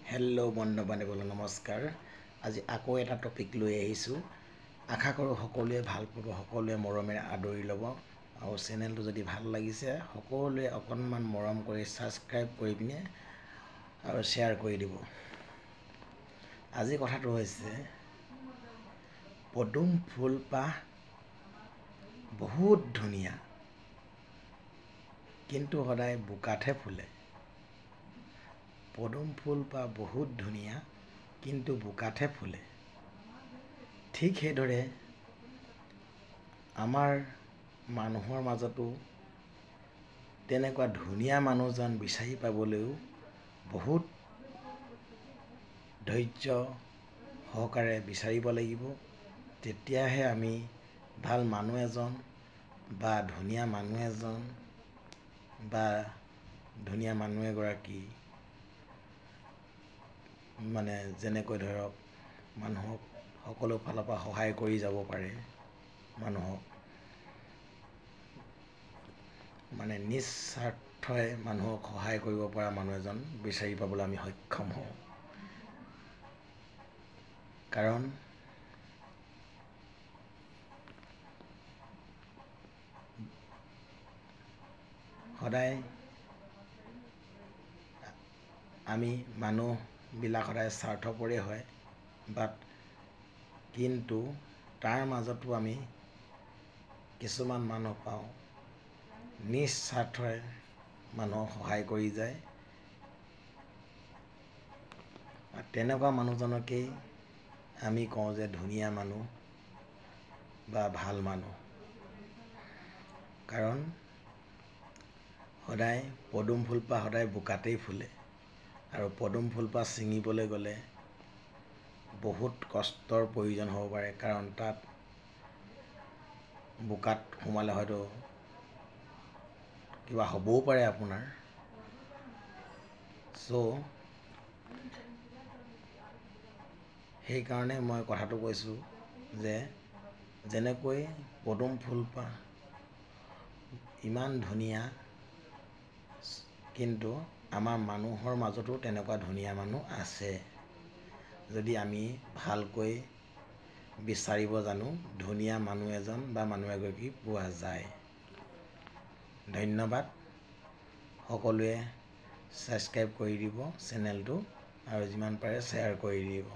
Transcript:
Hello' বন্ধু বান্ধৱীসকল নমস্কাৰ। আজি আকৌ এটা টপিক লৈ আহিছোঁ। আশা কৰোঁ সকলোৱে ভাল পাব, সকলোৱে মৰমেৰে আদৰি ল'ব। আৰু চেনেলটো যদি ভাল লাগিছে সকলোৱে অকণমান মৰম কৰি ছাবস্ক্ৰাইব কৰি পিনে আৰু শ্বেয়াৰ কৰি দিব। আজি কথাটো হৈছে পদুম ফুলপাহ বহুত ধুনীয়া, কিন্তু সদায় বোকাতহে ফুলে। পদুম ফুলপাহ বহুত ধুনীয়া, কিন্তু বোকাতহে ফুলে। ঠিক সেইদৰে আমাৰ মানুহৰ মাজতো তেনেকুৱা ধুনীয়া মানুহজন বিচাৰি পাবলৈও বহুত ধৈৰ্য সহকাৰে বিচাৰিব লাগিব। তেতিয়াহে আমি ভাল মানুহ এজন বা ধুনীয়া মানুহ এজন বা ধুনীয়া মানুহ এগৰাকী মানে যেনেকৈ ধৰক মানুহক সকলো ফালৰ পৰা সহায় কৰি যাব পাৰে, মানুহক মানে নিস্বাৰ্থই মানুহক সহায় কৰিব পৰা মানুহ এজন বিচাৰি পাবলৈ আমি সক্ষম হওঁ। কাৰণ সদায় আমি মানুহবিলাক সদায় স্বাৰ্থপৰেই হয়, কিন্তু তাৰ মাজতো আমি কিছুমান মানুহ পাওঁ নিস্বাৰ্থই মানুহক সহায় কৰি যায়। তেনেকুৱা মানুহজনকেই আমি কওঁ যে ধুনীয়া মানুহ বা ভাল মানুহ। কাৰণ সদায় পদুম ফুলপাহ সদায় বোকাতেই ফুলে, আৰু পদুম ফুলপাহ ছিঙিবলৈ গ'লে বহুত কষ্টৰ প্ৰয়োজন হ'ব পাৰে। কাৰণ তাত বোকাত সোমালে হয়তো কিবা হ'বও পাৰে আপোনাৰ। সেইকাৰণে মই কথাটো কৈছোঁ যে যেনেকৈ পদুম ফুলপাহ ইমান ধুনীয়া, কিন্তু আমাৰ মানুহৰ মাজতো তেনেকুৱা ধুনীয়া মানুহ আছে। যদি আমি ভালকৈ বিচাৰিব জানো, ধুনীয়া মানুহ এজন বা মানুহ এগৰাকী পোৱা যায়। ধন্যবাদ। সকলোৱে ছাবস্ক্ৰাইব কৰি দিব চেনেলটো, আৰু যিমান পাৰে শ্বেয়াৰ কৰি দিব।